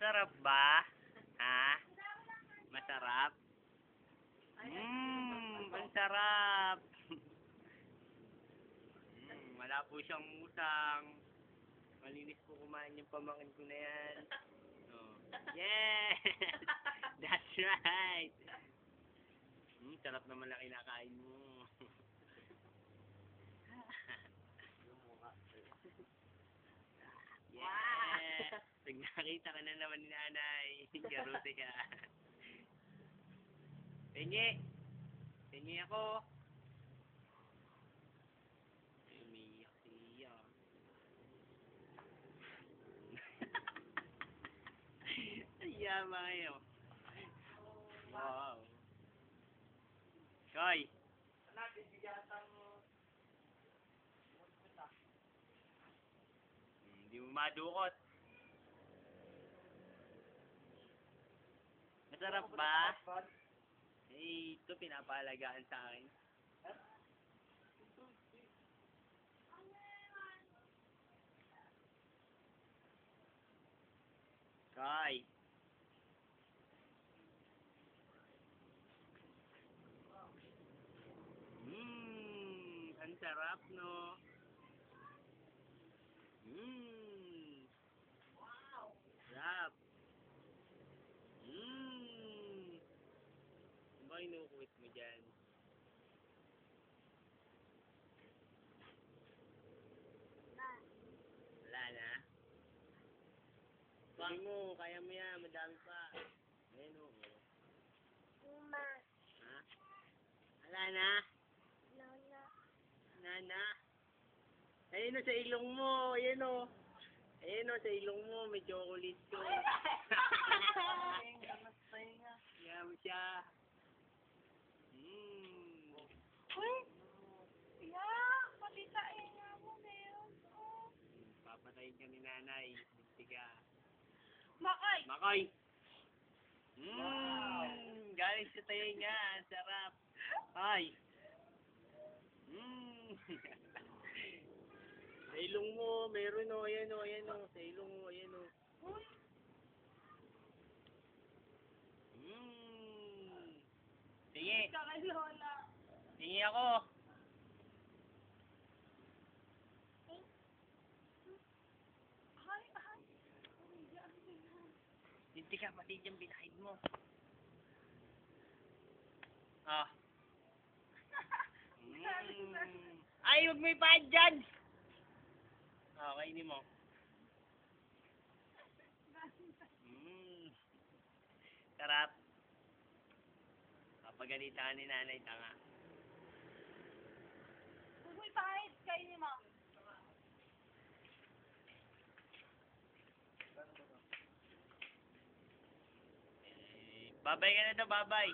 Masarap ba? Ha? Masarap? Ang sarap. Wala po siyang utang. Malinis po kumain yung pamangkin ko na yan. Oh. Yes! That's right! Sarap naman na kinakain mo. Yes! Pag nakita ka na naman ni nanay, garote ka. Pengi! Pengi ako! Umiyak siya. Ayama kayo. Wow. Koy! Hindi mo madukot. Masarap ba? Eh, ito pinapahalagaan sa akin. Koy! Ang sarap, no? Wow! Sarap! Ano ba inukuit mo dyan? Wala na? Sabi mo, kaya mo yan, madami pa. Ayan o. Uma. Ha? Wala na? Nana. Nana? Ayun o, sa ilong mo. Ayun o. Ayun o, sa ilong mo, may chocolate ko. Kaya mo siya. Uy! Yak! Matitain nga mo, meron ko. Papatayin ka ni nanay. Tiga. Makay! Makoy! Galing sa tayo nga. Sarap. Ay! Sa ilong mo, meron o. Ayan o, ayan o. Sa ilong mo, ayan o. Uy! Sige. Ka kay Lola. Sige ako. Ay, ay. Hindi ka pati dyan binahid mo. Ah. Ay, huwag mo ipahid dyan! Ah, kainin mo. Sarap. Kapagalitan ka ni nanay, tanga. Huwag mo ipahid, kainin mo. Babay ka na daw, babay.